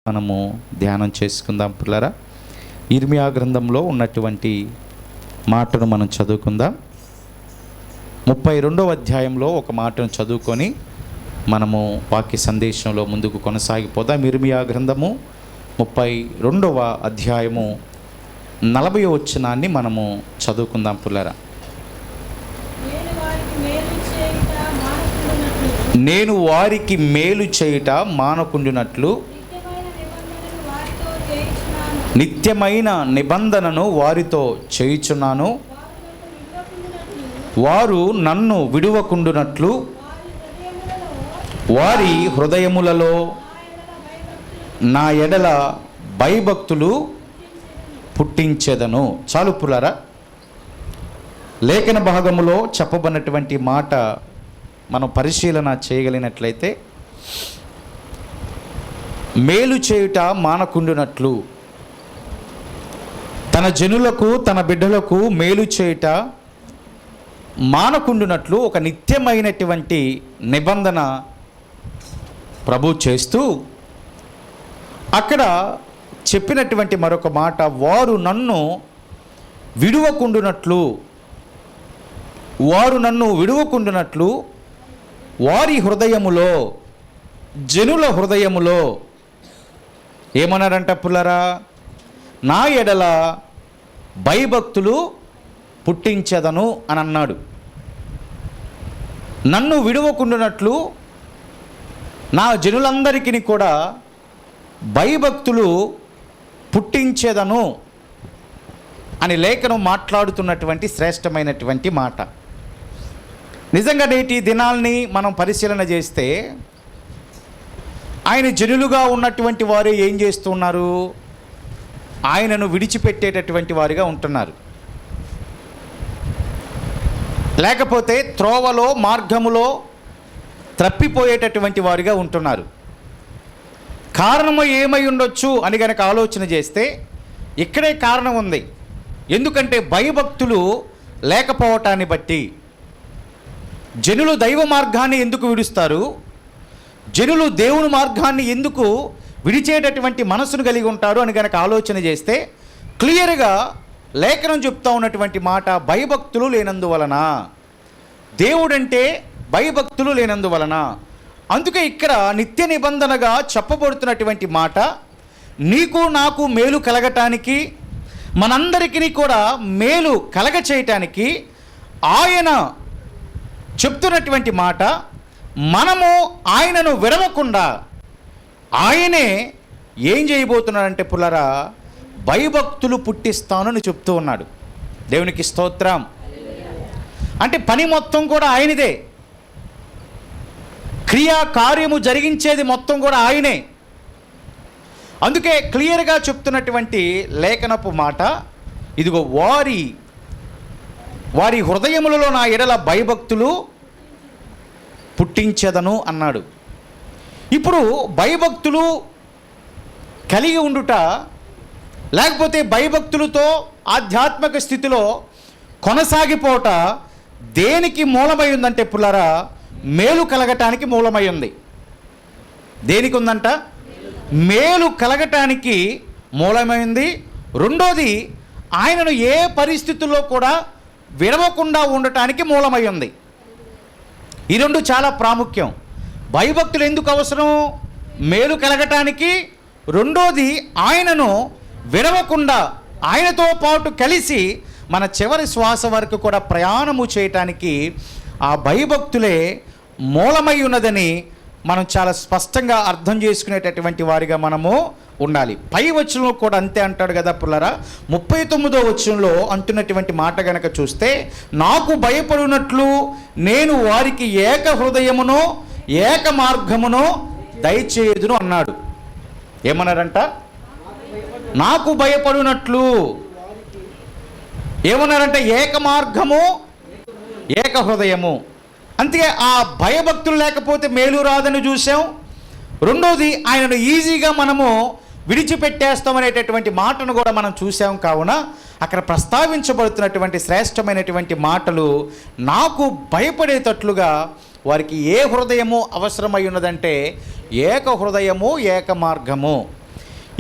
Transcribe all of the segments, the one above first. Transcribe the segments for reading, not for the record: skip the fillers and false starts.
మనము ధ్యానం చేసుకుందాం పిల్లరా. ఇర్మియా గ్రంథంలో ఉన్నటువంటి మాటను మనం చదువుకుందాం. 32వ అధ్యాయంలో ఒక మాటను చదువుకొని మనము వాక్య సందేశంలో ముందుకు కొనసాగిపోదాం. ఇర్మియా గ్రంథము 32వ అధ్యాయము 40వ వచనాన్ని మనము చదువుకుందాం పిల్లరా. నేను వారికి మేలు చేయుట మానకుండునట్లు నిత్యమైన నిబంధనను వారితో చేయుచున్నాను. వారు నన్ను విడువకుండునట్లు వారి హృదయములలో నా ఎడల భయభక్తులు పుట్టించెదను. చాలు పులారా, లేఖన భాగములో చెప్పబడినటువంటి మాట మనం పరిశీలన చేయగలిగినట్లయితే, మేలు చేయుట మానకుండునట్లు, తన జనులకు తన బిడ్డలకు మేలు చేయుట మానకుండునట్లు ఒక నిత్యమైనటువంటి నిబంధన ప్రభు చేస్తూ అక్కడ చెప్పినటువంటి మరొక మాట, వారు నన్ను విడువకుండునట్లు, వారు నన్ను విడువకుండునట్లు వారి హృదయములో, జనుల హృదయములో ఏమన్నారంట పుల్లరా, నా ఎడల భయభక్తులు పుట్టించదను అని అన్నాడు. నన్ను విడువకుండునట్లు నా జనులందరికీ కూడా భయభక్తులు పుట్టించేదను అని లేఖనం మాట్లాడుతున్నటువంటి శ్రేష్టమైనటువంటి మాట. నిజంగా నేటి దినాల్ని మనం పరిశీలన చేస్తే ఆయన జనులుగా ఉన్నటువంటి వారు ఏం చేస్తున్నారు? ఆయనను విడిచిపెట్టేటటువంటి వారిగా ఉంటున్నారు, లేకపోతే త్రోవలో మార్గములో త్రప్పిపోయేటటువంటి వారిగా ఉంటున్నారు. కారణము ఏమై ఉండొచ్చు అని కనుక ఆలోచన చేస్తే ఇక్కడే కారణం ఉంది. ఎందుకంటే భయభక్తులు లేకపోవటాన్ని బట్టి జనులు దైవ మార్గాన్ని ఎందుకు విడుస్తారు? జనులు దేవుని మార్గాన్ని ఎందుకు విడిచేటటువంటి మనసును కలిగి ఉంటారు అని కనుక ఆలోచన చేస్తే క్లియర్గా లేఖనం చెప్తా ఉన్నటువంటి మాట, భయభక్తులు లేనందువలన, దేవుడంటే భయభక్తులు లేనందువలన. అందుకే ఇక్కడ నిత్య నిబంధనగా చెప్పబడుతున్నటువంటి మాట, నీకు నాకు మేలు కలగటానికి, మనందరికీ కూడా మేలు కలగ చేయటానికి ఆయన చెప్తున్నటువంటి మాట, మనము ఆయనను విడవకుండా ఆయనే ఏం చేయబోతున్నాడంటే పుల్లరా, భయభక్తులు పుట్టిస్తానని చెప్తూ ఉన్నాడు. దేవునికి స్తోత్రం. అంటే పని మొత్తం కూడా ఆయనదే, క్రియా కార్యము జరిగించేది మొత్తం కూడా ఆయనే. అందుకే క్లియర్గా చెప్తున్నటువంటి లేఖనపు మాట, ఇదిగో వారి హృదయములలో నా ఎడల భయభక్తులు పుట్టించెదను అన్నాడు. ఇప్పుడు భయభక్తులు కలిగి ఉండుట, లేకపోతే భయభక్తులతో ఆధ్యాత్మిక స్థితిలో కొనసాగిపోవట దేనికి మూలమై ఉందంటే పుల్లారా, మేలు కలగటానికి మూలమై ఉంది. దేనికి ఉందంట? మేలు కలగటానికి మూలమైంది. రెండోది, ఆయనను ఏ పరిస్థితుల్లో కూడా విడవకుండా ఉండటానికి మూలమై ఉంది. ఈ రెండు చాలా ప్రాముఖ్యం. భయభక్తులు ఎందుకు అవసరం? మేలు కలగటానికి. రెండోది, ఆయనను విడవకుండా ఆయనతో పాటు కలిసి మన చివరి శ్వాస వరకు కూడా ప్రయాణము చేయటానికి ఆ భయభక్తులే మూలమై ఉన్నదని మనం చాలా స్పష్టంగా అర్థం చేసుకునేటటువంటి వారిగా మనము ఉండాలి. పై వచనంలో కూడా అంతే అంటాడు కదా పుల్లరా. 39వ వచనంలో అంటున్నటువంటి మాట గనక చూస్తే, నాకు భయపడినట్లు నేను వారికి ఏక హృదయమును ఏక మార్గమును దయచేయుదును అన్నాడు. ఏమన్నారంట? నాకు భయపడినట్లు. ఏమన్నారంటే? ఏక మార్గము ఏక హృదయము. అందుకే ఆ భయభక్తులు లేకపోతే మేలు రాదని చూసాం. రెండోది, ఆయనను ఈజీగా మనము విడిచిపెట్టేస్తామనేటటువంటి మాటను కూడా మనం చూసాం. కావున అక్కడ ప్రస్తావించబడుతున్నటువంటి శ్రేష్టమైనటువంటి మాటలు, నాకు భయపడేటట్లుగా వారికి ఏ హృదయము అవసరమై ఉన్నదంటే ఏక హృదయము ఏక మార్గము.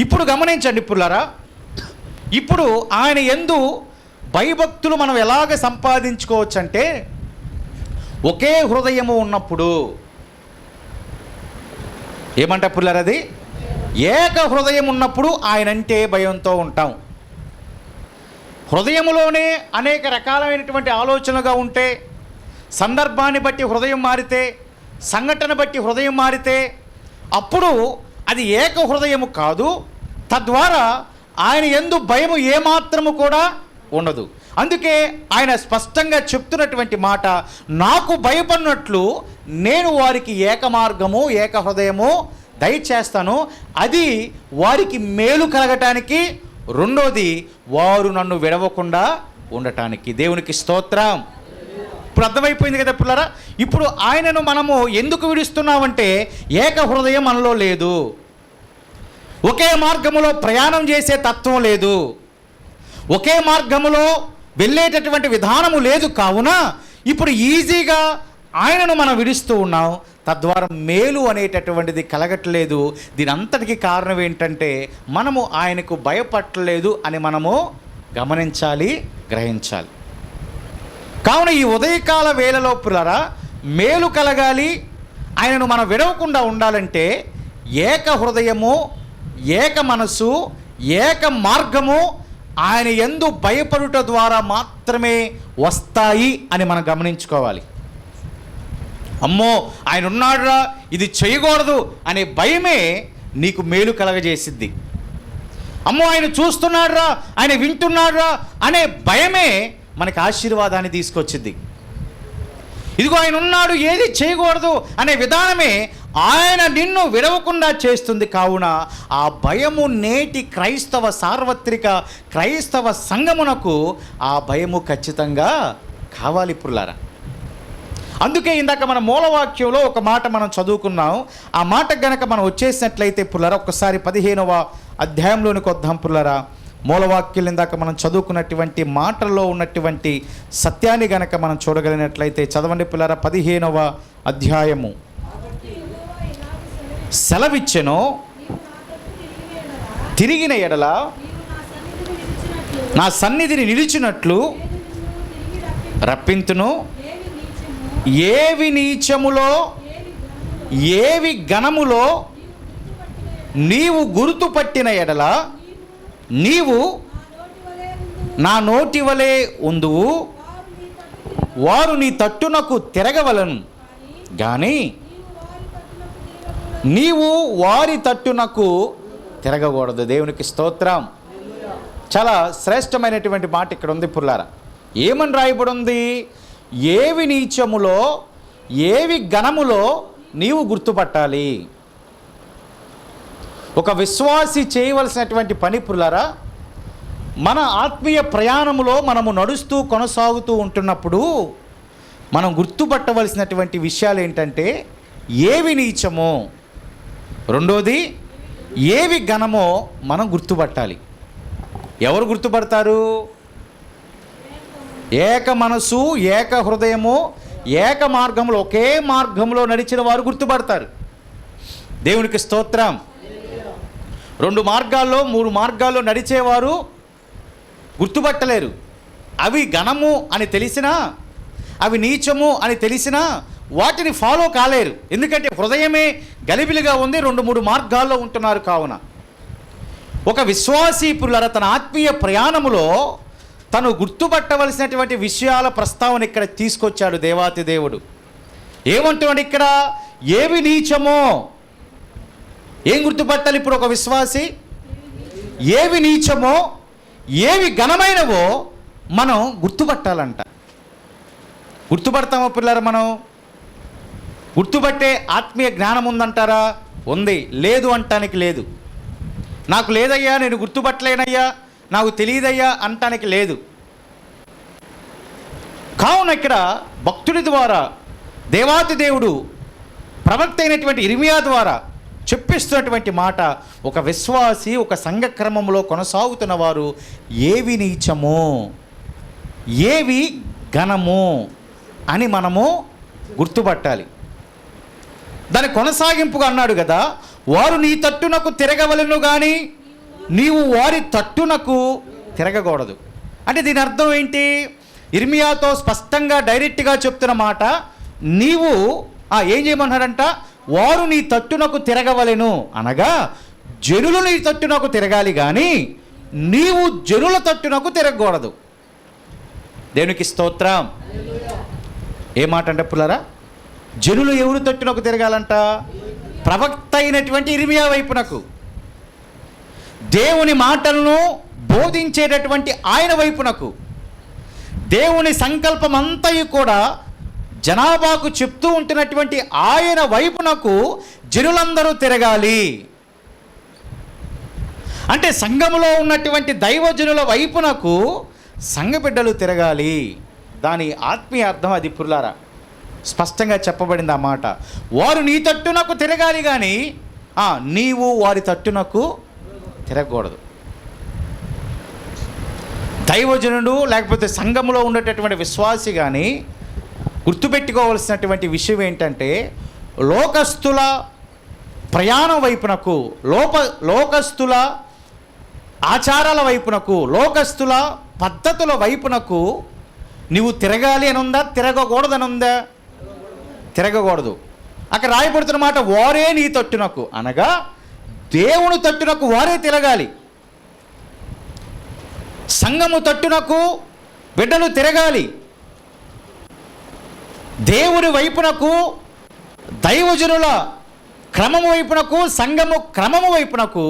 ఇప్పుడు గమనించండి పుల్లారా, ఇప్పుడు ఆయన యందు భయభక్తులు మనం ఎలాగ సంపాదించుకోవచ్చు అంటే, ఒకే హృదయము ఉన్నప్పుడు ఏమంట పుల్లారా, అది ఏక హృదయం ఉన్నప్పుడు ఆయనంటే భయంతో ఉంటాం. హృదయములోనే అనేక రకాలైనటువంటి ఆలోచనలుగా ఉంటే, సందర్భాన్ని బట్టి హృదయం మారితే, సంఘటన బట్టి హృదయం మారితే, అప్పుడు అది ఏక హృదయము కాదు. తద్వారా ఆయన యందు భయము ఏమాత్రము కూడా ఉండదు. అందుకే ఆయన స్పష్టంగా చెప్తున్నటువంటి మాట, నాకు భయపడినట్లు నేను వారికి ఏక మార్గము ఏక హృదయము దయచేస్తాను, అది వారికి మేలు కలగటానికి, రెండోది వారు నన్ను విడవకుండా ఉండటానికి. దేవునికి స్తోత్రం. ఇప్పుడు అర్థమైపోయింది కదా పిల్లరా. ఇప్పుడు ఆయనను మనము ఎందుకు విడుస్తున్నామంటే, ఏక హృదయం మనలో లేదు, ఒకే మార్గములో ప్రయాణం చేసే తత్వం లేదు, ఒకే మార్గములో వెళ్ళేటటువంటి విధానము లేదు. కావున ఇప్పుడు ఈజీగా ఆయనను మనం విడుస్తూ ఉన్నాం, తద్వారా మేలు అనేటటువంటిది కలగట్లేదు. దీని అంతటికి కారణం ఏంటంటే, మనము ఆయనకు భయపడలేదు అని మనము గమనించాలి, గ్రహించాలి. కావున ఈ ఉదయకాల వేళలో పిల్లరా, మేలు కలగాలి, ఆయనను మనం విడవకుండా ఉండాలంటే ఏక హృదయము, ఏక మనసు, ఏక మార్గము ఆయన యందు భయపడుట ద్వారా మాత్రమే వస్తాయి అని మనం గమనించుకోవాలి. అమ్మో ఆయన ఉన్నాడురా, ఇది చేయకూడదు అనే భయమే నీకు మేలు కలగజేసిద్ది. అమ్మో ఆయన చూస్తున్నాడురా, ఆయన వింటున్నాడురా అనే భయమే మనకి ఆశీర్వాదాన్ని తీసుకొచ్చింది. ఇదిగో ఆయన ఉన్నాడు, ఏది చేయకూడదు అనే విధానమే ఆయన నిన్ను విడవకుండా చేస్తుంది. కావున ఆ భయము నేటి క్రైస్తవ సార్వత్రిక క్రైస్తవ సంఘమునకు ఆ భయము ఖచ్చితంగా కావాలి పుల్లారా. అందుకే ఇందాక మన మూలవాక్యంలో ఒక మాట మనం చదువుకున్నాం. ఆ మాట గనక మనం వచ్చేసినట్లయితే పుల్లారా, ఒక్కసారి 15వ అధ్యాయంలోనికి వద్దాం పుల్లారా. మూలవాక్యం ఇందాక మనం చదువుకున్నటువంటి మాటల్లో ఉన్నటువంటి సత్యాన్ని గనక మనం చూడగలిగినట్లయితే చదవండి పుల్లారా. 15వ అధ్యాయము. సెలవిచ్చెను, తిరిగిన ఎడల నా సన్నిధిని నిలిచినట్లు రప్పింతును. ఏవి నీచములో ఏవి ఘనములో నీవు గుర్తుపట్టిన ఎడల నీవు నా నోటి వలె ఉందువు. వారు నీ తట్టునకు తిరగవలను కానీ నీవు వారి తట్టునకు తిరగకూడదు. దేవునికి స్తోత్రం. చాలా శ్రేష్టమైనటువంటి మాట ఇక్కడ ఉంది పుల్లారా. ఏమని రాయబడి ఉంది? ఏవి నీచములో ఏవి ఘనములో నీవు గుర్తుపట్టాలి. ఒక విశ్వాసి చేయవలసినటువంటి పని పుల్లారా, మన ఆత్మీయ ప్రయాణములో మనము నడుస్తూ కొనసాగుతూ ఉంటున్నప్పుడు మనం గుర్తుపట్టవలసినటువంటి విషయాలు ఏంటంటే, ఏవి నీచమో, రెండోది ఏవి ఘనమో మనం గుర్తుపట్టాలి. ఎవరు గుర్తుపడతారు? ఏక మనసు, ఏక హృదయము, ఏక మార్గంలో, ఒకే మార్గంలో నడిచిన వారు గుర్తుపడతారు. దేవునికి స్తోత్రం. 2 మార్గాల్లో 3 మార్గాల్లో నడిచేవారు గుర్తుపట్టలేరు. అవి ఘనము అని తెలిసినా, అవి నీచము అని తెలిసినా వాటిని ఫాలో కాలేరు. ఎందుకంటే హృదయమే గలిబిలిగా ఉంది, 2-3 మార్గాల్లో ఉంటున్నారు. కావున ఒక విశ్వాసీ పుల్లారా తన ఆత్మీయ ప్రయాణములో తను గుర్తుపట్టవలసినటువంటి విషయాల ప్రస్తావన ఇక్కడ తీసుకొచ్చాడు దేవాతి దేవుడు. ఏమంటాడు ఇక్కడ? ఏవి నీచమో. ఏం గుర్తుపట్టాలి ఇప్పుడు ఒక విశ్వాసి? ఏవి నీచమో ఏవి ఘనమైనవో మనం గుర్తుపట్టాలంట. గుర్తుపడతామో పిల్లరా? మనం గుర్తుపట్టే ఆత్మీయ జ్ఞానం ఉందంటారా? ఉంది. లేదు అంటానికి లేదు. నాకు లేదయ్యా, నేను గుర్తుపట్టలేనయ్యా, నాకు తెలియదయ్యా అంటానికి లేదు. కావున ఇక్కడ భక్తుడి ద్వారా దేవాతి దేవుడు ప్రవక్త అయినటువంటి ఇర్మియా ద్వారా చెప్పిస్తున్నటువంటి మాట, ఒక విశ్వాసి ఒక సంఘక్రమంలో కొనసాగుతున్న వారు ఏవి నీచము ఏవి ఘనము అని మనము గుర్తుపట్టాలి. దాని కొనసాగింపుగా అన్నాడు కదా, వారు నీ తట్టునకు తిరగవలను కానీ నీవు వారి తట్టునకు తిరగకూడదు. అంటే దీని అర్థం ఏంటి? ఇర్మియాతో స్పష్టంగా డైరెక్ట్గా చెప్తున్న మాట, నీవు ఏం చేయమన్నాడంట? వారు నీ తట్టునకు తిరగవలెను అనగా జనులు నీ తట్టునకు తిరగాలి, కానీ నీవు జనుల తట్టునకు తిరగకూడదు. దేవునికి స్తోత్రం. ఏ మాట అంటే పుల్లరా? జనులు ఎవరు తట్టునకు తిరగాలంట? ప్రవక్త అయినటువంటి ఇర్మియా వైపునకు, దేవుని మాటలను బోధించేటటువంటి ఆయన వైపునకు, దేవుని సంకల్పం అంతయు కూడా జనాభాకు చెప్తూ ఉంటున్నటువంటి ఆయన వైపునకు జనులందరూ తిరగాలి. అంటే సంఘములో ఉన్నటువంటి దైవజనుల వైపునకు సంఘ బిడ్డలు తిరగాలి. దాని ఆత్మీయ అర్థం అది పుల్లారా, స్పష్టంగా చెప్పబడింది ఆ మాట. వారు నీ తట్టునకు తిరగాలి, కానీ నీవు వారి తట్టునకు తిరగకూడదు. దైవజనుడు లేకపోతే సంఘములో ఉండేటటువంటి విశ్వాసి కానీ గుర్తుపెట్టుకోవాల్సినటువంటి విషయం ఏంటంటే, లోకస్తుల ప్రయాణం వైపునకు, లోకస్తుల ఆచారాల వైపునకు, లోకస్తుల పద్ధతుల వైపునకు నీవు తిరగాలి అని ఉందా? తిరగకూడదని ఉందా? తిరగకూడదు. అక్కడ రాయబడుతున్న మాట వారే నీ తట్టునకు అనగా దేవుని తట్టునకు వారే తిరగాలి. సంఘము తట్టునకు బిడ్డలు తిరగాలి. దేవుని వైపునకు, దైవజనుల క్రమము వైపునకు, సంఘము క్రమము వైపునకు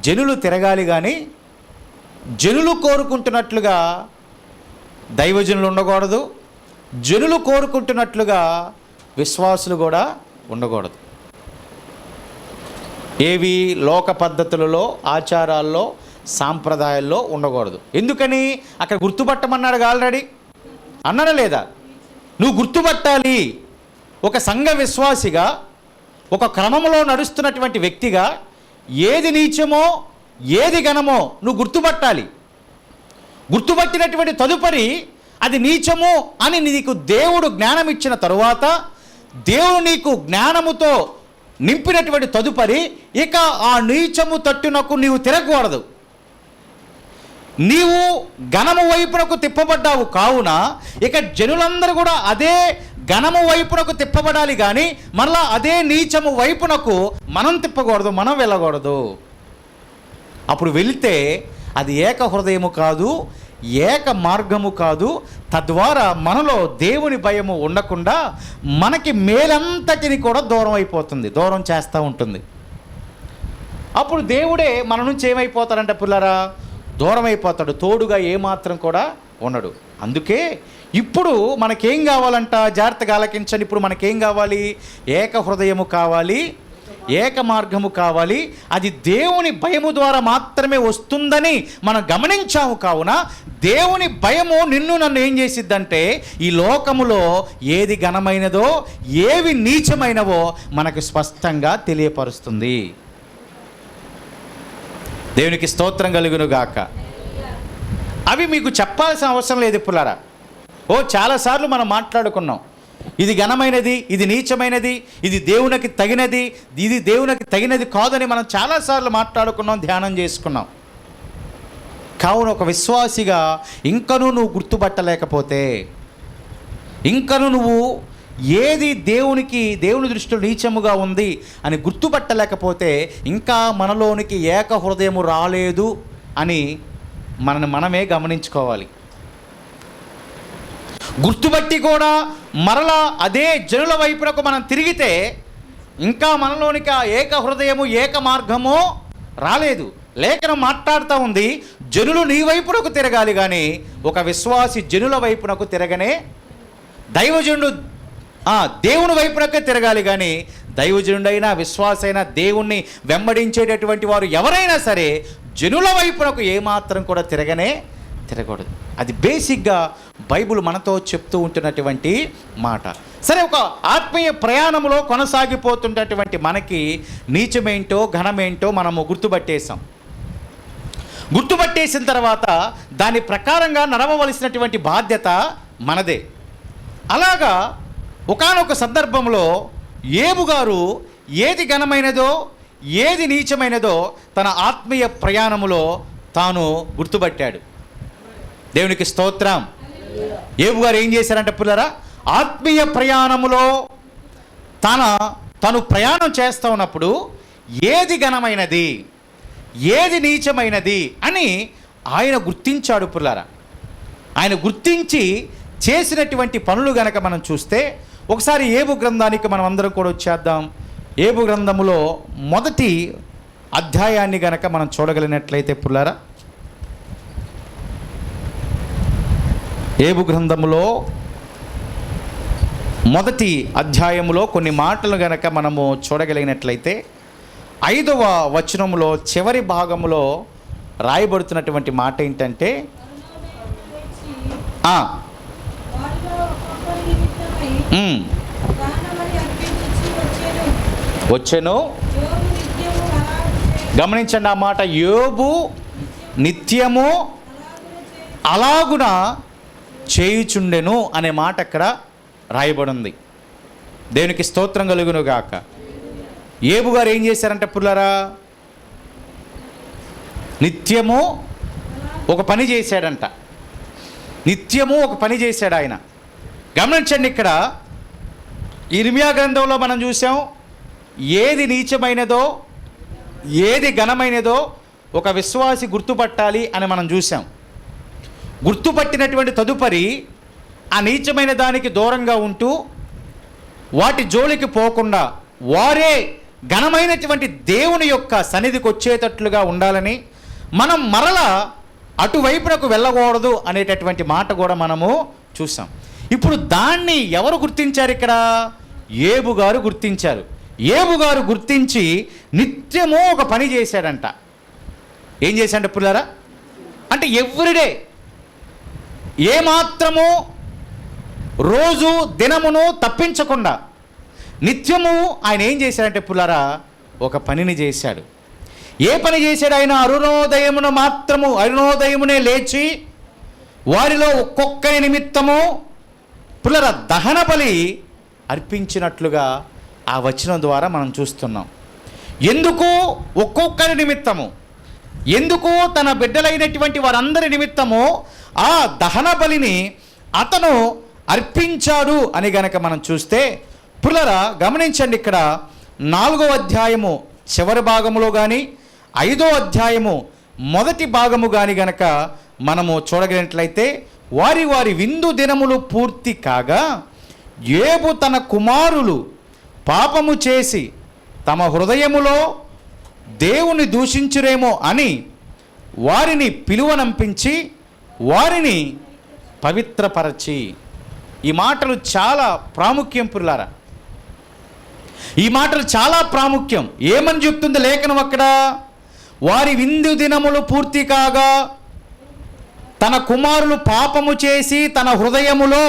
జనులు తిరగాలి, కానీ జనులు కోరుకుంటున్నట్లుగా దైవజనులు ఉండకూడదు, జనులు కోరుకుంటున్నట్లుగా విశ్వాసులు కూడా ఉండకూడదు. ఏవి? లోక పద్ధతులలో, ఆచారాల్లో, సాంప్రదాయాల్లో ఉండకూడదు. ఎందుకని? అక్కడ గుర్తుపట్టమన్నాడు ఆల్రెడీ, అన్నారా లేదా? నువ్వు గుర్తుపట్టాలి. ఒక సంఘ విశ్వాసిగా, ఒక క్రమంలో నడుస్తున్నటువంటి వ్యక్తిగా ఏది నీచమో ఏది ఘనమో నువ్వు గుర్తుపట్టాలి. గుర్తుపట్టినటువంటి తదుపరి అది నీచము అని నీకు దేవుడు జ్ఞానం ఇచ్చిన తరువాత, దేవుడు నీకు జ్ఞానముతో నింపినటువంటి తదుపరి ఇక ఆ నీచము తట్టునకు నీవు తిరగకూడదు. నీవు ఘనము వైపునకు తిప్పబడ్డావు కావున ఇక జనులందరూ కూడా అదే ఘనము వైపునకు తిప్పబడాలి, కానీ మరలా అదే నీచము వైపునకు మనం తిప్పకూడదు, మనం వెళ్ళకూడదు. అప్పుడు వెళితే అది ఏక హృదయము కాదు, ఏక మార్గము కాదు. తద్వారా మనలో దేవుని భయము ఉండకుండా మనకి మేలంతటిని కూడా దూరం అయిపోతుంది, దూరం చేస్తూ ఉంటుంది. అప్పుడు దేవుడే మన నుంచి ఏమైపోతాడంటే పిల్లరా, దూరం అయిపోతాడు, తోడుగా ఏమాత్రం కూడా ఉండడు. అందుకే ఇప్పుడు మనకేం కావాలంట? జాగ్రత్తగా ఆలకించండి. ఇప్పుడు మనకేం కావాలి? ఏక హృదయము కావాలి, ఏక మార్గము కావాలి. అది దేవుని భయము ద్వారా మాత్రమే వస్తుందని మనం గమనించాము. కావున దేవుని భయము నిన్ను నన్ను ఏం చేసిద్దంటే, ఈ లోకములో ఏది ఘనమైనదో ఏవి నీచమైనవో మనకు స్పష్టంగా తెలియపరుస్తుంది. దేవునికి స్తోత్రం కలుగును గాక. అవి మీకు చెప్పాల్సిన అవసరం లేదు పుల్లారా. చాలాసార్లు మనం మాట్లాడుకున్నాం, ఇది ఘనమైనది, ఇది నీచమైనది, ఇది దేవునికి తగినది, ఇది దేవునికి తగినది కాదని మనం చాలాసార్లు మాట్లాడుకున్నాం, ధ్యానం చేసుకున్నాం. కావున ఒక విశ్వాసిగా ఇంకనూ నువ్వు గుర్తుపట్టలేకపోతే, ఇంకను నువ్వు ఏది దేవుని దృష్టిలో నీచముగా ఉంది అని గుర్తుపట్టలేకపోతే, ఇంకా మనలోనికి ఏక హృదయము రాలేదు అని మనమే గమనించుకోవాలి. గుర్తుపట్టి కూడా మరలా అదే జనుల వైపునకు మనం తిరిగితే ఇంకా మనలోనికి ఆ ఏక హృదయము, ఏక మార్గము రాలేదు. లేఖనం మాట్లాడుతూ ఉంది, జనులు నీ వైపునకు తిరగాలి, కానీ ఒక విశ్వాసి జనుల వైపునకు తిరగనే, దైవజనుడు దేవుని వైపునకే తిరగాలి, కానీ దైవజనుడైనా విశ్వాసైనా దేవుణ్ణి వెంబడించేటటువంటి వారు ఎవరైనా సరే జనుల వైపునకు ఏమాత్రం కూడా తిరగకూడదు. అది బేసిక్గా బైబిల్ మనతో చెప్తూ ఉంటున్నటువంటి మాట. సరే, ఒక ఆత్మీయ ప్రయాణంలో కొనసాగిపోతున్నటువంటి మనకి నీచమేంటో ఘనమేంటో మనము గుర్తుపట్టేసిన తర్వాత దాని ప్రకారంగా నడవవలసినటువంటి బాధ్యత మనదే. అలాగా ఒకానొక సందర్భంలో ఏబు గారు ఏది ఘనమైనదో ఏది నీచమైనదో తన ఆత్మీయ ప్రయాణములో తాను గుర్తుపట్టాడు. దేవునికి స్తోత్రం. యోబు గారు ఏం చేశారంటే పిల్లరా, ఆత్మీయ ప్రయాణములో తను ప్రయాణం చేస్తూ ఉన్నప్పుడు ఏది ఘనమైనది, ఏది నీచమైనది అని ఆయన గుర్తించాడు పిల్లరా. ఆయన గుర్తించి చేసినటువంటి పనులు గనక మనం చూస్తే, ఒకసారి యోబు గ్రంథానికి మనం అందరం కూడా వచ్చేద్దాం. యోబు గ్రంథములో మొదటి అధ్యాయాన్ని గనక మనం చూడగలిగినట్లయితే పిల్లరా, యోబు గ్రంథములో మొదటి అధ్యాయములో కొన్ని మాటలు గనక మనము చూడగలిగినట్లయితే 5వ వచనములో చివరి భాగములో రాయబడుతున్నటువంటి మాట ఏంటంటే, వచ్చెను. గమనించండి ఆ మాట, యోబు నిత్యము అలాగున చేయుచుండెను అనే మాట అక్కడ రాయబడింది. దేవునికి స్తోత్రం కలుగును గాక. యోబు గారు ఏం చేశారంటే పుల్లారా, నిత్యము ఒక పని చేశాడంట. నిత్యము ఒక పని చేశాడు ఆయన. గమనించండి, ఇక్కడ ఇర్మియా గ్రంథంలో మనం చూసాం, ఏది నీచమైనదో ఏది ఘనమైనదో ఒక విశ్వాసి గుర్తుపట్టాలి అని మనం చూసాం. గుర్తుపట్టినటువంటి తదుపరి ఆ నీచమైన దానికి దూరంగా ఉంటూ వాటి జోలికి పోకుండా వారే ఘనమైనటువంటి దేవుని యొక్క సన్నిధికి వచ్చేటట్లుగా ఉండాలని, మనం మరలా అటువైపునకు వెళ్ళకూడదు అనేటటువంటి మాట కూడా మనము చూసాం. ఇప్పుడు దాన్ని ఎవరు గుర్తించారు? ఇక్కడ యోబు గారు గుర్తించారు. యోబు గారు గుర్తించి నిత్యము ఒక పని చేశాడంట. ఏం చేశాడంటే పుల్లారా, అంటే ఎవ్రీడే, ఏమాత్రము రోజు దినమును తప్పించకుండా నిత్యము ఆయన ఏం చేశాడంటే పుల్లారా, ఒక పనిని చేశాడు. ఏ పని చేశాడు ఆయన? అరుణోదయమునే లేచి వారిలో ఒక్కొక్కరి నిమిత్తము పుల్లారా దహన బలి అర్పించినట్లుగా ఆ వచనం ద్వారా మనం చూస్తున్నాం. ఎందుకు ఒక్కొక్కరి నిమిత్తము, ఎందుకు తన బిడ్డలైనటువంటి వారందరి నిమిత్తము ఆ దహన బలిని అతను అర్పించాడు అని గనక మనం చూస్తే పుల్లరా గమనించండి, ఇక్కడ 4వ అధ్యాయము చివరి భాగములో కానీ 5వ అధ్యాయము మొదటి భాగము కానీ గనక మనము చూడగలిగినట్లయితే, వారి వారి విందు దినములు పూర్తి కాగా యోబు తన కుమారులు పాపము చేసి తమ హృదయములో దేవుని దూషించురేమో అని వారిని పిలువనంపించి వారిని పవిత్రపరచి. ఈ మాటలు చాలా ప్రాముఖ్యం పుల్లారా, ఈ మాటలు చాలా ప్రాముఖ్యం. ఏమని చెప్తుంది లేఖనం అక్కడ? వారి విందు దినములు పూర్తి కాగా తన కుమారులు పాపము చేసి తన హృదయములో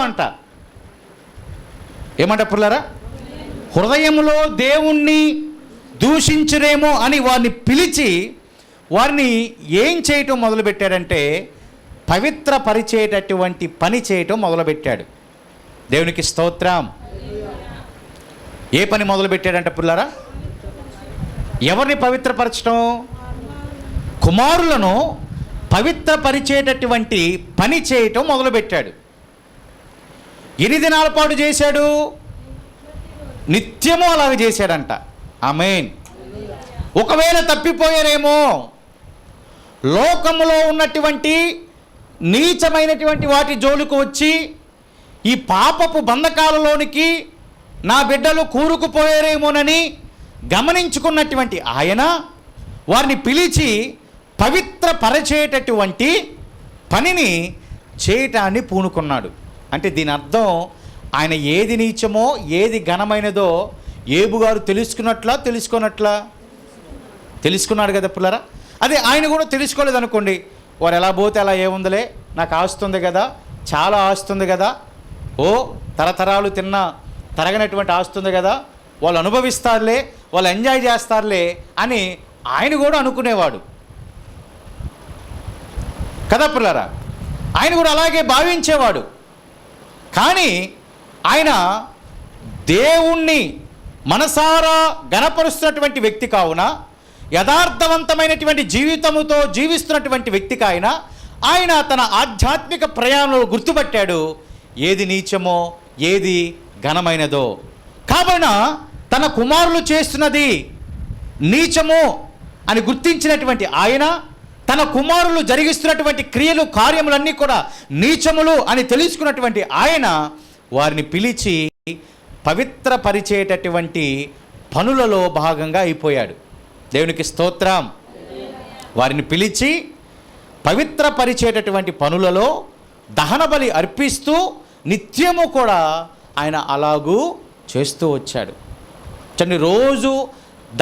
అంట, ఏమంట పుల్లారా, హృదయములో దేవుణ్ణి దూషించురేమో అని వారిని పిలిచి వారిని ఏం చేయటం మొదలుపెట్టాడంటే పవిత్రపరిచేటటువంటి పని చేయటం మొదలుపెట్టాడు. దేవునికి స్తోత్రం. ఏ పని మొదలుపెట్టాడంటే పుల్లారా, ఎవరిని పవిత్రపరచడం? కుమారులను పవిత్రపరిచేటటువంటి పని చేయటం మొదలుపెట్టాడు. ఎన్ని దినాల పాటు చేశాడు? నిత్యము అలాగ చేశాడంట. ఆమేన్. ఒకవేళ తప్పిపోయారేమో, లోకములో ఉన్నటువంటి నీచమైనటువంటి వాటి జోలికి వచ్చి ఈ పాపపు బంధకాలలోనికి నా బిడ్డలు కూరుకుపోయారేమోనని గమనించుకున్నటువంటి ఆయన వారిని పిలిచి పవిత్రపరిచేటటువంటి పనిని చేయటాన్ని పూనుకున్నాడు. అంటే దీని అర్థం ఆయన ఏది నీచమో ఏది ఘనమైనదో యోబు గారు తెలుసుకున్నాడు కదా పిల్లరా. అదే ఆయన కూడా తెలుసుకోలేదు అనుకోండి, వారు ఎలా పోతే అలా ఏముందిలే, నాకు ఆస్తుంది కదా, చాలా ఆస్తుంది కదా, ఓ తరతరాలు తరగనటువంటి ఆస్తుంది కదా, వాళ్ళు అనుభవిస్తారులే, వాళ్ళు ఎంజాయ్ చేస్తారులే అని ఆయన కూడా అనుకునేవాడు కదా పిల్లరా. ఆయన కూడా అలాగే భావించేవాడు. కానీ ఆయన దేవుణ్ణి మనసారా గణపరుస్తున్నటువంటి వ్యక్తి కావున, యథార్థవంతమైనటువంటి జీవితముతో జీవిస్తున్నటువంటి వ్యక్తి ఆయన తన ఆధ్యాత్మిక ప్రయాణంలో గుర్తుపట్టాడు ఏది నీచమో ఏది ఘనమైనదో. కావున తన కుమారులు చేస్తున్నది నీచము అని గుర్తించినటువంటి ఆయన, తన కుమారులు జరిగిస్తున్నటువంటి క్రియలు కార్యములన్నీ కూడా నీచములు అని తెలుసుకున్నటువంటి ఆయన వారిని పిలిచి పవిత్రపరిచేటటువంటి పనులలో భాగంగా అయిపోయాడు. దేవునికి స్తోత్రం. వారిని పిలిచి పవిత్రపరిచేటటువంటి పనులలో దహన బలి అర్పిస్తూ నిత్యము కూడా ఆయన అలాగూ చేస్తూ వచ్చాడు. చండి, రోజు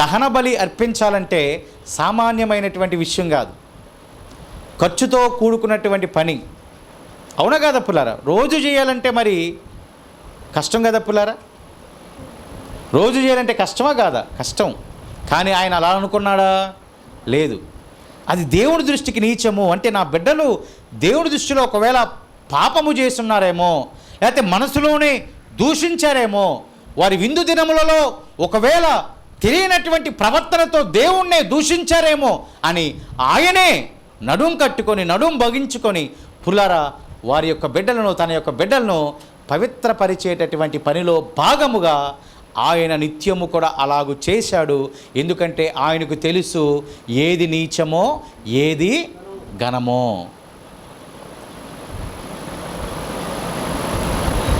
దహన బలి అర్పించాలంటే సామాన్యమైనటువంటి విషయం కాదు, ఖర్చుతో కూడుకున్నటువంటి పని. అవునా కదా పుల్లారా? రోజు చేయాలంటే మరి కష్టం కదా పుల్లారా? రోజు చేయాలంటే కష్టమా కాదా? కష్టం. కానీ ఆయన అలా అనుకున్నాడా? లేదు. అది దేవుడి దృష్టికి నీచము. అంటే నా బిడ్డలు దేవుడి దృష్టిలో ఒకవేళ పాపము చేస్తున్నారేమో, లేకపోతే మనసులోనే దూషించారేమో, వారి విందు దినములలో ఒకవేళ తెలియనటువంటి ప్రవర్తనతో దేవుణ్ణే దూషించారేమో అని ఆయనే నడుం కట్టుకొని నడుం భగించుకొని పుల్లారా వారి యొక్క బిడ్డలను, తన యొక్క బిడ్డలను పవిత్రపరిచేటటువంటి పనిలో భాగముగా ఆయన నిత్యము కూడా అలాగూ చేశాడు. ఎందుకంటే ఆయనకు తెలుసు ఏది నీచమో ఏది ఘనమో.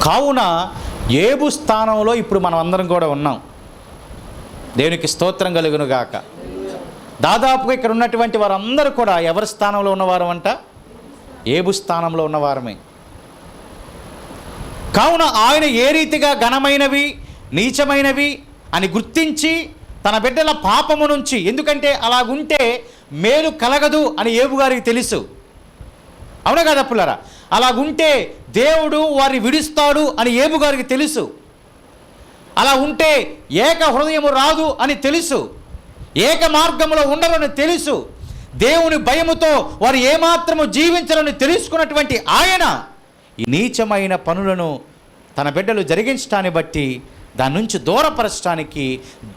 కావున ఏబు స్థానంలో ఇప్పుడు మనం అందరం కూడా ఉన్నాం. దేవునికి స్తోత్రం కలుగును గాక. దాదాపుగా ఇక్కడ ఉన్నటువంటి వారందరూ కూడా ఎవరి స్థానంలో ఉన్నవారు అంట? ఏబు స్థానంలో ఉన్నవారమే. కావున ఆయన ఏ రీతిగా ఘనమైనవి నీచమైనవి అని గుర్తించి తన బిడ్డల పాపము నుంచి, ఎందుకంటే అలాగుంటే మేలు కలగదు అని ఏబు గారికి తెలుసు. అవునా కదా పుల్లారా? అలాగుంటే దేవుడు వారిని విడుస్తాడు అని ఏబు గారికి తెలుసు. అలా ఉంటే ఏక హృదయము రాదు అని తెలుసు, ఏక మార్గంలో ఉండరని తెలుసు, దేవుని భయముతో వారు ఏమాత్రము జీవించాలని తెలుసుకున్నటువంటి ఆయన ఈ నీచమైన పనులను తన బిడ్డలు జరిగించడాన్ని బట్టి దాని నుంచి దూరపరచడానికి,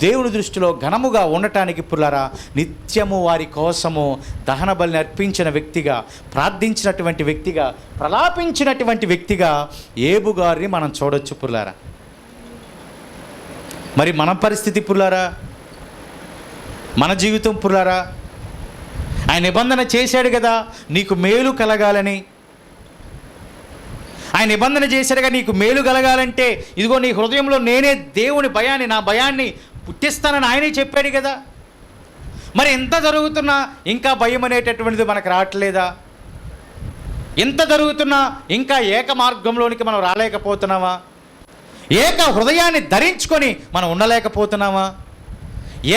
దేవుని దృష్టిలో ఘనముగా ఉండటానికి పుల్లారా నిత్యము వారి కోసము దహన బలిని అర్పించిన వ్యక్తిగా, ప్రార్థించినటువంటి వ్యక్తిగా, ప్రలాపించినటువంటి వ్యక్తిగా ఏబు గారిని మనం చూడొచ్చు పుల్లారా. మరి మన పరిస్థితి పుల్లారా, మన జీవితం పుల్లారా? ఆయన నిబంధన చేశాడు కదా నీకు మేలు కలగాలని. ఆయన నిబంధన చేశాడుగా నీకు మేలు కలగాలంటే ఇదిగో నీ హృదయంలో నేనే దేవుని భయాన్ని, నా భయాన్ని పుట్టిస్తానని ఆయనే చెప్పాడు కదా. మరి ఎంత జరుగుతున్నా ఇంకా భయం అనేటటువంటిది మనకు రావట్లేదా? ఎంత జరుగుతున్నా ఇంకా ఏక మార్గంలోనికి మనం రాలేకపోతున్నామా? ఏక హృదయాన్ని ధరించుకొని మనం ఉండలేకపోతున్నామా?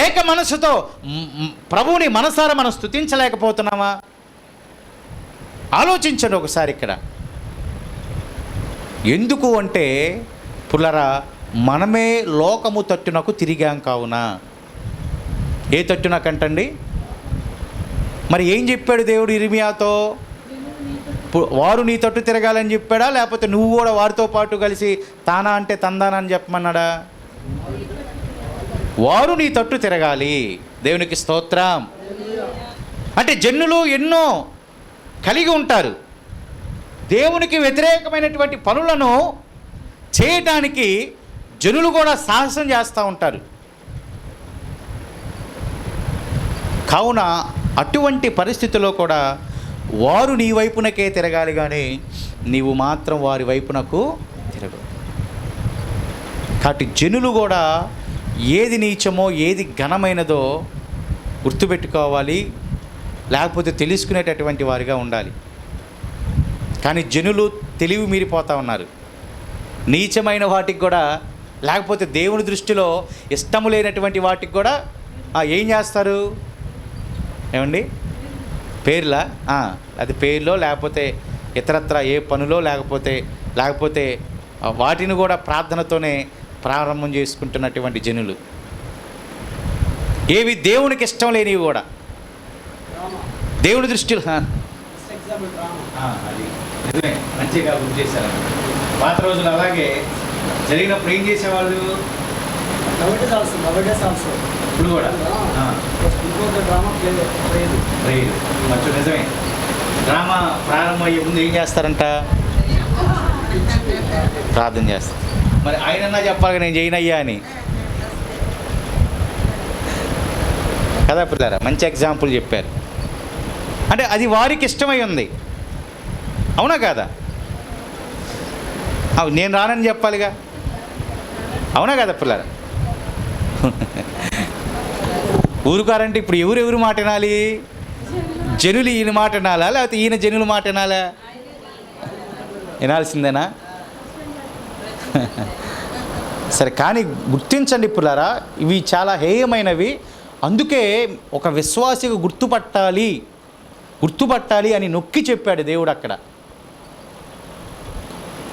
ఏక మనసుతో ప్రభువుని మనసారా మనం స్తుతించలేకపోతున్నామా? ఆలోచించండి ఒకసారి. ఇక్కడ ఎందుకు అంటే పుల్లరా మనమే లోకము తట్టునకు తిరిగాం కావున. ఏ తట్టునకంటండి? మరి ఏం చెప్పాడు దేవుడు ఇర్మియాతో? వారు నీ తట్టు తిరగాలని చెప్పాడా, లేకపోతే నువ్వు కూడా వారితో పాటు కలిసి తానా అంటే తందానా అని చెప్పమన్నాడా? వారు నీ తట్టు తిరగాలి. దేవునికి స్తోత్రం. అంటే జనులు ఎన్నో కలిగి ఉంటారు, దేవునికి వ్యతిరేకమైనటువంటి పనులను చేయటానికి జనులు కూడా సాహసం చేస్తూ ఉంటారు. కావున అటువంటి పరిస్థితుల్లో కూడా వారు నీ వైపునకే తిరగాలి, కానీ నీవు మాత్రం వారి వైపునకు తిరగదు. కాబట్టి జనులు కూడా ఏది నీచమో ఏది ఘనమైనదో గుర్తుపెట్టుకోవాలి, లేకపోతే తెలుసుకునేటటువంటి వారిగా ఉండాలి. కానీ జనులు తెలివి మీరిపోతూ ఉన్నారు. నీచమైన వాటికి కూడా, లేకపోతే దేవుని దృష్టిలో ఇష్టము లేనటువంటి వాటికి కూడా ఏం చేస్తారు? ఏమండి? పేర్లా? అది పేర్లో, లేకపోతే ఇతరత్ర ఏ పనులో, లేకపోతే వాటిని కూడా ప్రార్థనతోనే ప్రారంభం చేసుకుంటున్నటువంటి జనులు. ఏవి దేవునికి ఇష్టం లేనివి కూడా దేవుని దృష్టిలో అది మంచిగా గుర్తు చేశారు. పాత రోజులు అలాగే జరిగినప్పుడు ఏం చేసేవాళ్ళు? ఇప్పుడు కూడా మంచి నిజమే. డ్రామా ప్రారంభమయ్యే ముందు ఏం చేస్తారంట? ప్రార్థన చేస్తారు. మరి ఆయనన్నా చెప్పాలి నేను చేయనయ్యా అని కదా పిల్లారా? మంచి ఎగ్జాంపుల్ చెప్పారు. అంటే అది వారికి ఇష్టమై ఉంది, అవునా కాదా? నేను రానని చెప్పాలిగా, అవునా కదా పిల్లారా? ఊరుకారంటే ఇప్పుడు ఎవరెవరు మాట వినాలి? జనులు ఈయన మాట వినాలా, లేకపోతే ఈయన జనుల మాట వినాలా? వినాల్సిందేనా? సరే, కానీ గుర్తించండి పిల్లారా, ఇవి చాలా హేయమైనవి. అందుకే ఒక విశ్వాసిగా గుర్తుపట్టాలి అని నొక్కి చెప్పాడు దేవుడు అక్కడ.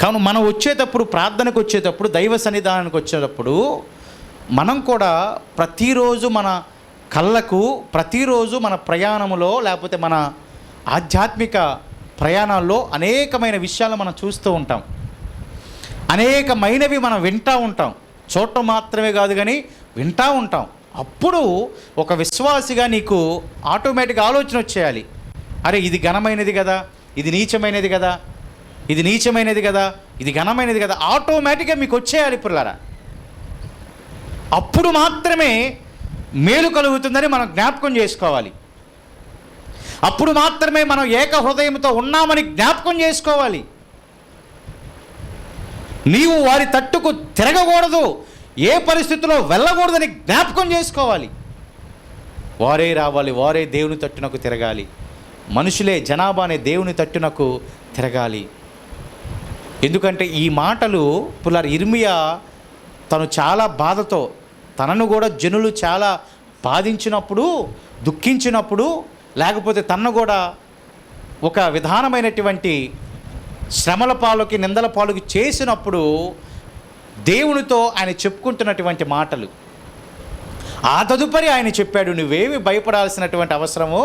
కావున మనం వచ్చేటప్పుడు, ప్రార్థనకు వచ్చేటప్పుడు, దైవ సన్నిధానానికి వచ్చేటప్పుడు మనం కూడా ప్రతిరోజు మన కళ్ళకు, ప్రతిరోజు మన ప్రయాణంలో, లేకపోతే మన ఆధ్యాత్మిక ప్రయాణాల్లో అనేకమైన విషయాలు మనం చూస్తూ ఉంటాం. అనేకమైనవి మనం వింటూ ఉంటాం. చూడటం మాత్రమే కాదు కానీ వింటూ ఉంటాం. అప్పుడు ఒక విశ్వాసిగా నీకు ఆటోమేటిక్గా ఆలోచన వచ్చేయాలి, అరే ఇది ఘనమైనది కదా, ఇది నీచమైనది కదా, ఇది నీచమైనది కదా, ఇది ఘనమైనది కదా, ఆటోమేటిక్గా మీకు వచ్చేయాలి పిల్లరా. అప్పుడు మాత్రమే మేలు కలుగుతుందని మనం జ్ఞాపకం చేసుకోవాలి. అప్పుడు మాత్రమే మనం ఏక హృదయంతో ఉన్నామని జ్ఞాపకం చేసుకోవాలి. నీవు వారి తట్టుకు తిరగకూడదు, ఏ పరిస్థితిలో వెళ్ళకూడదని జ్ఞాపకం చేసుకోవాలి. వారే రావాలి, వారే దేవుని తట్టునకు తిరగాలి. మనుషులే, జనాభానే దేవుని తట్టునకు తిరగాలి. ఎందుకంటే ఈ మాటలు పుల్లారు ఇర్మియా తను చాలా బాధతో, తనను కూడా జనులు చాలా బాధించినప్పుడు, దుఃఖించినప్పుడు, లేకపోతే తనను కూడా ఒక విధానమైనటువంటి శ్రమల పాలుకి, నిందల పాలుకి చేసినప్పుడు దేవునితో ఆయన చెప్పుకుంటున్నటువంటి మాటలు. ఆ తదుపరి ఆయన చెప్పాడు, నువ్వేమి భయపడాల్సినటువంటి అవసరమో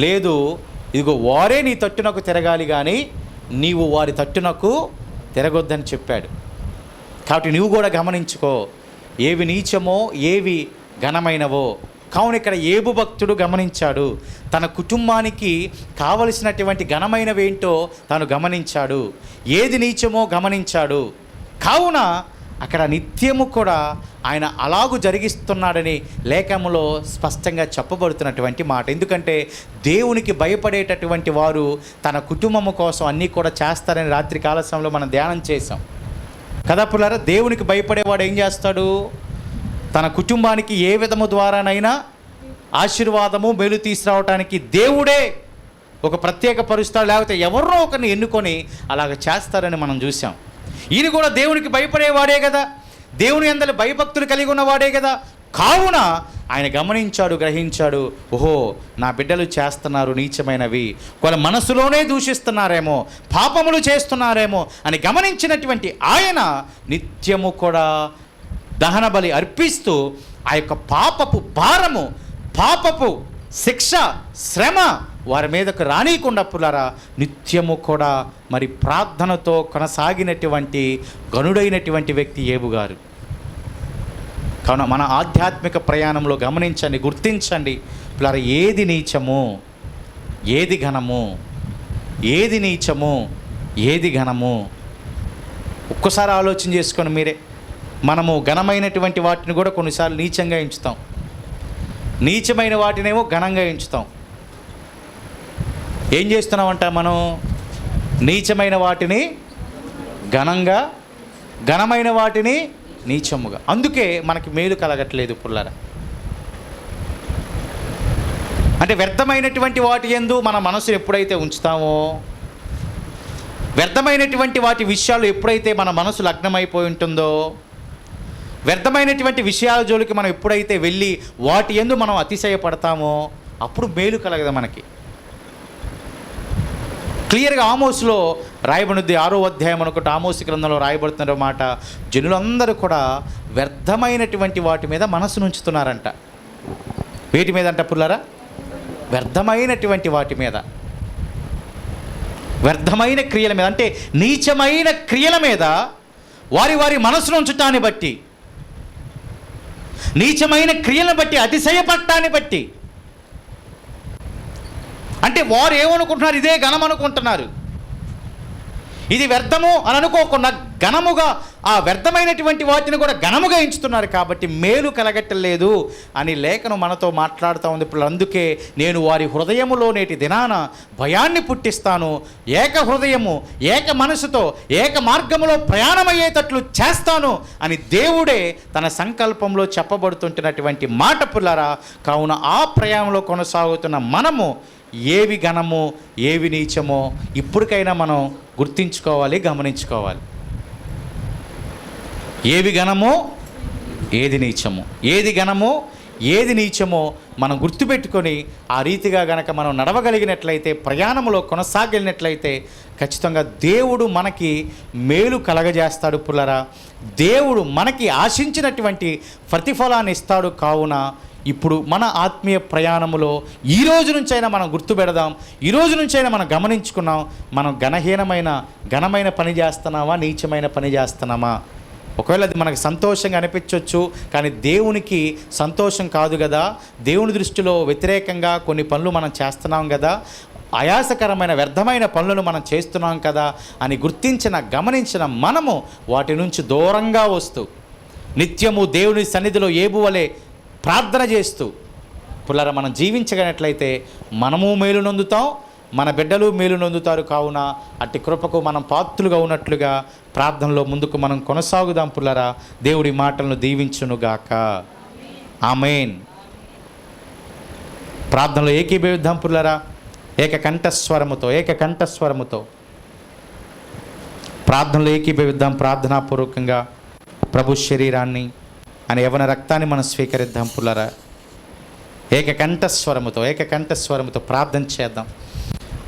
లేదు, ఇదిగో వారే నీ తట్టునకు తిరగాలి కానీ నీవు వారి తట్టునకు తిరగొద్దని చెప్పాడు. కాబట్టి నువ్వు కూడా గమనించుకో, ఏవి నీచమో ఏవి ఘనమైనవో. కావున ఇక్కడ ఏబు భక్తుడు గమనించాడు, తన కుటుంబానికి కావలసినటువంటి ఘనమైనవి ఏంటో తాను గమనించాడు, ఏది నీచమో గమనించాడు. కావున అక్కడ నిత్యము కూడా ఆయన అలాగూ జరిగిస్తున్నాడని లేఖములో స్పష్టంగా చెప్పబడుతున్నటువంటి మాట. ఎందుకంటే దేవునికి భయపడేటటువంటి వారు తన కుటుంబము కోసం అన్నీ కూడా చేస్తారని రాత్రి కాల సమయంలో మనం ధ్యానం చేసాం కదా పుల్లారా. దేవునికి భయపడేవాడు ఏం చేస్తాడు? తన కుటుంబానికి ఏ విధము ద్వారానైనా ఆశీర్వాదము, మేలు తీసుకురావటానికి దేవుడే ఒక ప్రత్యేక పరుస్తాడు, లేకపోతే ఎవరినో ఒకరిని ఎన్నుకొని అలాగ చేస్తారని మనం చూసాం. ఈయన కూడా దేవునికి భయపడేవాడే కదా, దేవుని యందలి భయభక్తులు కలిగి ఉన్నవాడే కదా. కావున ఆయన గమనించాడు, గ్రహించాడు, ఓహో నా బిడ్డలు చేస్తున్నారు నీచమైనవి, వాళ్ళ మనసులోనే దూషిస్తున్నారేమో, పాపములు చేస్తున్నారేమో అని గమనించినటువంటి ఆయన నిత్యము కూడా దహన బలి అర్పిస్తూ ఆ యొక్క పాపపు భారము, పాపపు శిక్ష, శ్రమ వారి మీదకు రానీయకుండా పుల్లారా నిత్యము కూడా మరి ప్రార్థనతో కొనసాగినటువంటి గనుడైనటువంటి వ్యక్తి ఏబు గారు. కావున మన ఆధ్యాత్మిక ప్రయాణంలో గమనించండి, గుర్తించండి పుల్లారా, ఏది నీచము ఏది ఘనము, ఏది నీచము ఏది ఘనము. ఒక్కసారి ఆలోచన చేసుకొని మీరే. మనము ఘనమైనటువంటి వాటిని కూడా కొన్నిసార్లు నీచంగా ఎంచుతాం, నీచమైన వాటినేమో ఘనంగా ఎంచుతాం. ఏం చేస్తున్నామంట మనం? నీచమైన వాటిని ఘనంగా, ఘనమైన వాటిని నీచముగా. అందుకే మనకి మేలు కలగట్లేదు పుల్లారా. అంటే వ్యర్థమైనటువంటి వాటి యందు మన మనసు ఎప్పుడైతే ఉంచుతామో, వ్యర్థమైనటువంటి వాటి విషయాలు ఎప్పుడైతే మన మనసు లగ్నమైపోయి ఉంటుందో, వ్యర్థమైనటువంటి విషయాల జోలికి మనం ఎప్పుడైతే వెళ్ళి వాటి యందు మనం అతిశయపడతామో అప్పుడు మేలు కలగదు మనకి. క్లియర్గా ఆమోసులో రాయబడింది, 6వ అధ్యాయం అనుకుంటే ఆమోసు గ్రంథంలో రాయబడుతున్న మాట, జనులందరూ కూడా వ్యర్థమైనటువంటి వాటి మీద మనసును ఉంచుతున్నారంట. వేటి మీద అంట పుల్లారా? వ్యర్థమైనటువంటి వాటి మీద, వ్యర్థమైన క్రియల మీద, అంటే నీచమైన క్రియల మీద వారి వారి మనసును ఉంచటాన్ని బట్టి నీచమైన క్రియలను బట్టి, అతిశయపట్టాన్ని బట్టి. అంటే వారు ఏమనుకుంటున్నారు? ఇదే ఘనం అనుకుంటున్నారు. ఇది వ్యర్థము అని అనుకోకుండా ఘనముగా, ఆ వ్యర్థమైనటువంటి వాటిని కూడా ఘనముగా ఎంచుతున్నారు. కాబట్టి మేలు కలగట్టలేదు అని లేఖనం మనతో మాట్లాడుతూ ఉంది. ఇప్పుడు అందుకే నేను వారి హృదయములో నేటి దినాన భయాన్ని పుట్టిస్తాను, ఏక హృదయము ఏక మనసుతో ఏక మార్గములో ప్రయాణమయ్యేటట్లు చేస్తాను అని దేవుడే తన సంకల్పంలో చెప్పబడుతుంటున్నటువంటి మాట పుల్లారా. కావున ఆ ప్రయాణంలో కొనసాగుతున్న మనము ఏవి ఘనమో ఏవి నీచమో ఇప్పటికైనా మనం గుర్తించుకోవాలి, గమనించుకోవాలి. ఏవి ఘనమో ఏది నీచమో, ఏది ఘనమో ఏది నీచమో మనం గుర్తుపెట్టుకొని ఆ రీతిగా గనక మనం నడవగలిగినట్లయితే, ప్రయాణంలో కొనసాగినట్లయితే ఖచ్చితంగా దేవుడు మనకి మేలు కలగజేస్తాడు పుల్లరా. దేవుడు మనకి ఆశించినటువంటి ప్రతిఫలాన్ని ఇస్తాడు. కావున ఇప్పుడు మన ఆత్మీయ ప్రయాణములో ఈ రోజు నుంచైనా మనం గుర్తుపెడదాం, ఈ రోజు నుంచైనా మనం గమనించుకున్నాం, మనం ఘనమైన పని చేస్తున్నామా, నీచమైన పని చేస్తున్నామా? ఒకవేళ అది మనకు సంతోషంగా అనిపించవచ్చు, కానీ దేవునికి సంతోషం కాదు కదా. దేవుని దృష్టిలో వ్యతిరేకంగా కొన్ని పనులు మనం చేస్తున్నాం కదా, ఆయాసకరమైన వ్యర్థమైన పనులను మనం చేస్తున్నాం కదా అని గమనించిన మనము వాటి నుంచి దూరంగా వస్తూ నిత్యము దేవుని సన్నిధిలో ఏబువలే ప్రార్థన చేస్తూ పుల్లర మనం జీవించగలిగినట్లయితే మనము మేలు నొందుతాం, మన బిడ్డలు మేలు నొందుతారు. కావున అట్టి కృపకు మనం పాత్రులుగా ఉన్నట్లుగా ప్రార్థనలో ముందుకు మనం కొనసాగుదాం పుల్లరా. దేవుడి మాటలను దీవించునుగాక. ఆమేన్. ప్రార్థనలో ఏకీభవిద్దాం పుల్లరా. ఏకకంఠస్వరముతో ప్రార్థనలో ఏకీభవిద్దాం. ప్రార్థనాపూర్వకంగా ప్రభు శరీరాన్ని అని యవన రక్తాన్ని మనం స్వీకరిద్దాం పుల్లరా. ఏకకంఠస్వరముతో ప్రార్థన చేద్దాం.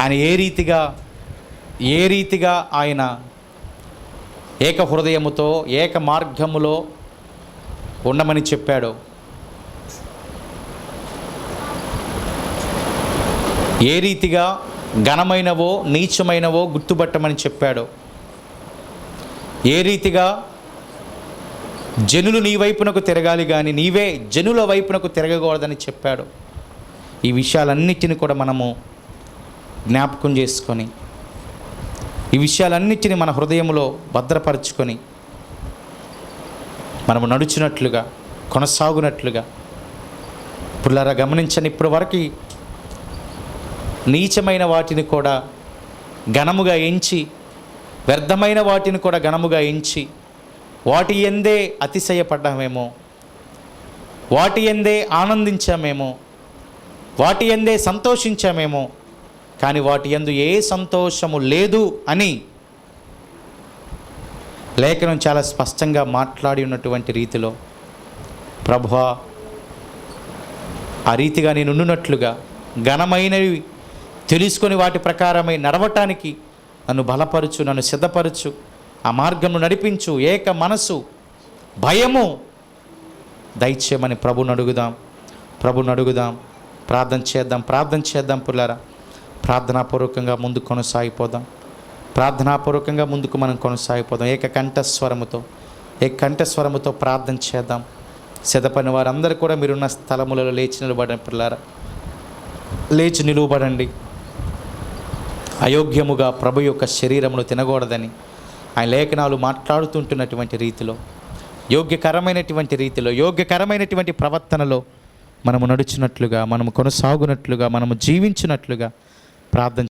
ఆయన ఏ రీతిగా ఆయన ఏక హృదయముతో ఏక మార్గములో ఉండమని చెప్పాడో, ఏ రీతిగా ఘనమైనవో నీచమైనవో గుర్తుపట్టమని చెప్పాడో, ఏ రీతిగా జనులు నీ వైపునకు తిరగాలి కానీ నీవే జనుల వైపునకు తిరగకూడదని చెప్పాడు. ఈ విషయాలన్నిటిని కూడా మనము జ్ఞాపకం చేసుకొని, ఈ విషయాలన్నిటిని మన హృదయంలో భద్రపరుచుకొని మనము నడుచున్నట్లుగా, కొనసాగునట్లుగా పుల్లరా గమనించని. ఇప్పటి వరకు నీచమైన వాటిని కూడా ఘనముగా ఎంచి, వ్యర్థమైన వాటిని కూడా ఘనముగా ఎంచి, వాటి యందే అతిశయపడ్డామేమో, వాటి యందే ఆనందించామేమో, వాటి యందే సంతోషించామేమో, కానీ వాటి యందు ఏ సంతోషము లేదు అని లేఖనం చాలా స్పష్టంగా మాట్లాడి ఉన్నటువంటి రీతిలో ప్రభువా, ఆ రీతిగా నేను ఉండునట్లుగా ఘనమైనవి తెలుసుకొని వాటి ప్రకారమై నడవటానికి నన్ను బలపరచు, నన్ను సిద్ధపరచు, ఆ మార్గంను నడిపించు, ఏక మనసు భయము దయచేయమని ప్రభుని అడుగుదాం. ప్రార్థన చేద్దాం పుల్లారా. ప్రార్థనాపూర్వకంగా ముందుకు మనం కొనసాగిపోదాం. ఏకకంఠస్వరముతో ప్రార్థన చేద్దాం. సిద్ధపడిన వారందరూ కూడా మీరున్న స్థలములలో లేచి నిలబడండి పిల్లారా. లేచి నిలువబడండి. అయోగ్యముగా ప్రభు యొక్క శరీరమును తినకూడదని ఆయన లేఖనాలు మాట్లాడుతుంటున్నటువంటి రీతిలో, యోగ్యకరమైనటువంటి ప్రవర్తనలో మనము నడుచున్నట్లుగా, మనము కొనసాగునట్లుగా, మనము జీవించినట్లుగా ప్రార్థన